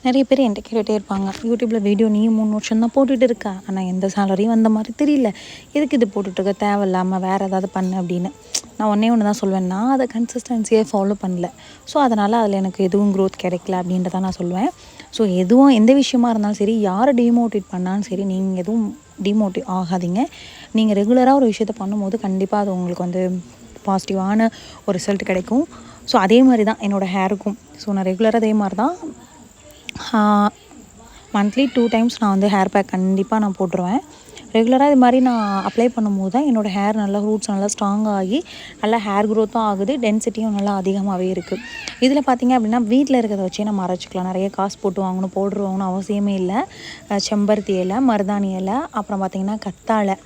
நிறைய பேர் என்கிட்ட கேட்டுகிட்டே இருப்பாங்க, யூடியூப்பில் வீடியோ நீ 3 வருஷம் தான் போட்டுகிட்டு இருக்க, ஆனால் எந்த சேலரியும் வந்த மாதிரி தெரியல, எதுக்கு இது போட்டுட்ருக்க, தேவையில்லாமல் வேறு ஏதாவது பண்ணு அப்படின்னு. நான் ஒன்று தான் சொல்வேன், நான் அதை கன்சிஸ்டன்சியை ஃபாலோ பண்ணல. ஸோ அதனால் அதில் எனக்கு எதுவும் க்ரோத் கிடைக்கல அப்படின்றத நான் சொல்லுவேன். ஸோ எதுவும் எந்த விஷயமா இருந்தாலும் சரி, யாரை டிமோட்டிவேட் பண்ணாலும் சரி, நீங்கள் எதுவும் டிமோட்டிவ் ஆகாதீங்க. நீங்கள் ரெகுலராக ஒரு விஷயத்த பண்ணும்போது கண்டிப்பாக அது உங்களுக்கு வந்து பாசிட்டிவான ஒரு ரிசல்ட் கிடைக்கும். ஸோ அதே மாதிரி தான் என்னோடய ஹேருக்கும். ஸோ நான் ரெகுலராக அதே மாதிரி தான் மந்த்லி 2 டைம்ஸ் நான் வந்து ஹேர் பேக் கண்டிப்பாக நான் போட்டுருவேன். ரெகுலராக இது மாதிரி நான் அப்ளை பண்ணும்போது தான் என்னோடய ஹேர் நல்லா ரூட்ஸ் நல்லா ஸ்ட்ராங் ஆகி நல்லா ஹேர் க்ரோத்தும் ஆகுது, டென்சிட்டியும் நல்லா அதிகமாகவே இருக்குது. இதில் பார்த்திங்க அப்படின்னா வீட்டில் இருக்கிறத வச்சே நம்ம அரைச்சிக்கலாம். நிறைய காசு போட்டு வாங்கணும், பவுட்ரு வாங்கணும் அவசியமே இல்லை. செம்பருத்தி இலை, மருதாணி இலை, அப்புறம் பார்த்திங்கன்னா கத்தாழை,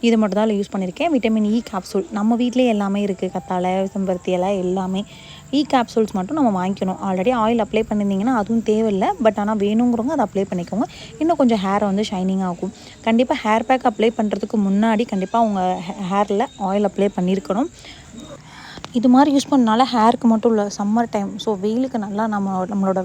இது மட்டும் தான் யூஸ் பண்ணியிருக்கேன். விட்டமின் இ கேப்சூல் நம்ம வீட்டிலே எல்லாமே இருக்குது, கத்தாழை, செம்பருத்தி இலை எல்லாமே. இ கேப்சூல்ஸ் மட்டும் நம்ம வாங்கிக்கணும். ஆல்ரெடி ஆயில் அப்ளை பண்ணியிருந்தீங்கன்னா அதுவும் தேவையில்லை, பட் ஆனால் வேணுங்கிறவங்க அதை அப்ளை பண்ணிக்கோங்க. இன்னும் கொஞ்சம் ஹேரை வந்து ஷைனிங் ஆகும். கண்டிப்பாக ஹேர் பேக் அப்ளை பண்ணுறதுக்கு முன்னாடி கண்டிப்பாக உங்கள் ஹேரில் ஆயில் அப்ளை பண்ணியிருக்கணும். இது மாதிரி யூஸ் பண்ணனால ஹேருக்கு மட்டும் இல்லை, சம்மர் டைம் ஸோ வெயிலுக்கு நல்லா நம்மளோட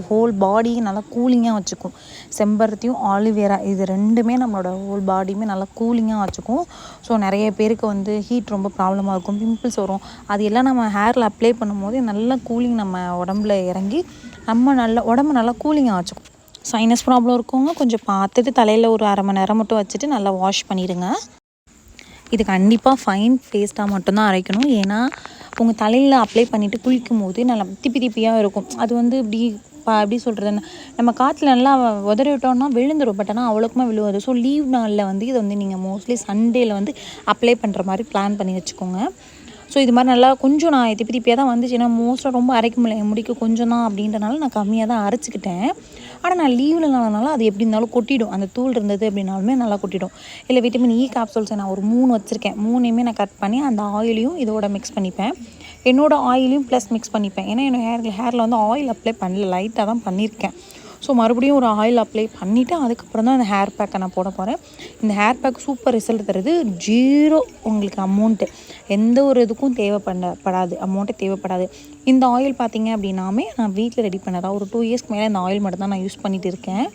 ஹோல் பாடியை நல்லா கூலிங்காக வச்சுக்கும். செம்பருத்தியும் ஆலிவேரா இது ரெண்டுமே நம்மளோட ஹோல் பாடியுமே நல்லா கூலிங்காக வச்சுக்கும். ஸோ நிறைய பேருக்கு வந்து ஹீட் ரொம்ப ப்ராப்ளமாக இருக்கும், பிம்பிள்ஸ் வரும். அது எல்லாம் நம்ம ஹேரில் அப்ளை பண்ணும்போது நல்லா கூலிங் நம்ம உடம்புல இறங்கி நம்ம உடம்பு நல்லா கூலிங்காக வச்சுக்கும். சைனஸ் ப்ராப்ளம் இருக்கவங்க கொஞ்சம் பார்த்துட்டு தலையில் ஒரு 1/2 மணி நேரம் மட்டும் வச்சுட்டு நல்லா வாஷ் பண்ணிடுங்க. இது கண்டிப்பாக ஃபைன் பேஸ்ட்டாக மட்டும்தான் அரைக்கணும். ஏன்னா உங்கள் தலையில் அப்ளை பண்ணிவிட்டு குளிக்கும் போது நல்லா திப்பி திப்பியாக இருக்கும். அது வந்து எப்படி சொல்கிறதுன்னு நம்ம காற்றுல நல்லா உதறி விட்டோம்னா விழுந்துடும், பட் ஆனால் அவ்வளோக்குமா விழுவாது. ஸோ லீவ் நாளில் வந்து இதை வந்து நீங்கள் மோஸ்ட்லி சண்டேயில் வந்து அப்ளை பண்ணுற மாதிரி பிளான் பண்ணி வச்சுக்கோங்க. ஸோ இது மாதிரி நல்லா கொஞ்சம் நான் திப்பி திப்பியாக தான் வந்துச்சு. ஏன்னா மோஸ்ட்டாக ரொம்ப அரைக்க முடியல, என் முடிக்க கொஞ்சம் தான் அப்படின்றனால நான் கம்மியாக தான் அரைச்சிக்கிட்டேன். ஆனால் நான் லீவில் நாளனால அது எப்படி இருந்தாலும் கொட்டிடும், அந்த தூள் இருந்தது அப்படின்னாலுமே நல்லா கொட்டிடும். இல்லை விட்டமின் இ கேப்சூல்ஸ் நான் ஒரு 3 வச்சுருக்கேன். 3யுமே நான் கட் பண்ணி அந்த ஆயிலையும் இதோட மிக்ஸ் பண்ணிப்பேன். என்னோடய ஆயிலையும் ப்ளஸ் மிக்ஸ் பண்ணிப்பேன். ஏன்னா என்னோடய ஹேரில் வந்து ஆயில் அப்ளை பண்ணல, லைட்டாக தான் பண்ணியிருக்கேன். ஸோ மறுபடியும் ஒரு ஆயில் அப்ளை பண்ணிவிட்டு அதுக்கப்புறம் தான் இந்த ஹேர் பேக்கை நான் போட போகிறேன். இந்த ஹேர் பேக் சூப்பர் ரிசல்ட் தருது. 0 உங்களுக்கு அமௌண்ட்டு, எந்த ஒரு இதுக்கும் அமௌண்ட்டே தேவைப்படாது. இந்த ஆயில் பார்த்திங்க அப்படின்னாமே நான் வீட்டில் ரெடி பண்ணதான். ஒரு 2 இயர்ஸ்க்கு மேலே இந்த ஆயில் மட்டும் தான் நான் யூஸ் பண்ணிகிட்டு இருக்கேன்.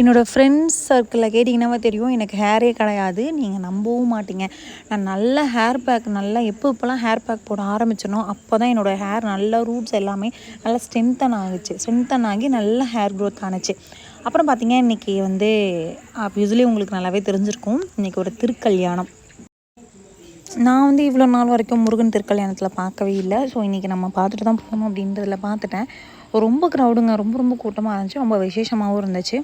என்னோடய ஃப்ரெண்ட்ஸ் சர்க்கிளில் கேட்டிங்கன்னாவே தெரியும், எனக்கு ஹேரே கிடையாது. நீங்கள் நம்பவும் மாட்டீங்க. நான் நல்ல ஹேர் பேக் எப்போல்லாம் ஹேர் பேக் போட ஆரம்பிச்சனோ அப்போ தான் என்னோடய ஹேர் நல்லா ரூட்ஸ் எல்லாமே நல்லா ஸ்ட்ரென்தன் ஆகி நல்ல ஹேர் க்ரோத் ஆணுச்சு. அப்புறம் பார்த்திங்க, இன்றைக்கி வந்து யூஸ்வலி உங்களுக்கு நல்லாவே தெரிஞ்சிருக்கும், இன்றைக்கி ஒரு திருக்கல்யாணம். நான் வந்து இவ்வளோ நாள் வரைக்கும் முருகன் திருக்கல்யாணத்தில் பார்க்கவே இல்லை. ஸோ இன்றைக்கி நம்ம பார்த்துட்டு தான் போகணும் அப்படின்றதில் பார்த்துட்டேன். ரொம்ப க்ரௌடுங்க, ரொம்ப கூட்டமாக இருந்துச்சு, ரொம்ப விசேஷமாகவும் இருந்துச்சு.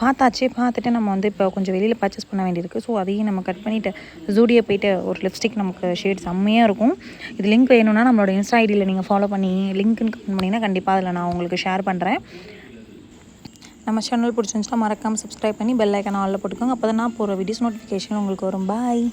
பார்த்துட்டு நம்ம வந்து இப்போ கொஞ்சம் வெளியில் பர்ச்சேஸ் பண்ண வேண்டியிருக்கு. ஸோ அதையும் நம்ம கட் பண்ணிவிட்டு ஜூடியோ போய்ட்டு ஒரு லிப்ஸ்டிக் நமக்கு ஷேட் செம்மையாக இருக்கும். இது லிங்க் வேணும்னா நம்மளோட இன்ஸ்டா ஐடியில் நீங்கள் ஃபாலோ பண்ணி லிங்க்குன்னு கமெண்ட் பண்ணிங்கன்னா கண்டிப்பாக அதில் நான் உங்களுக்கு ஷேர் பண்ணுறேன். நம்ம சேனல் பிடிச்சிருந்துச்சுன்னா மறக்காமல் சப்ஸ்கிரைப் பண்ணி பெல் ஐக்கான் ஆலில் போட்டுக்கோங்க. அப்போ தான் நான் போகிற வீடியோஸ் நோட்டிஃபிகேஷன் உங்களுக்கு வரும். பாய்.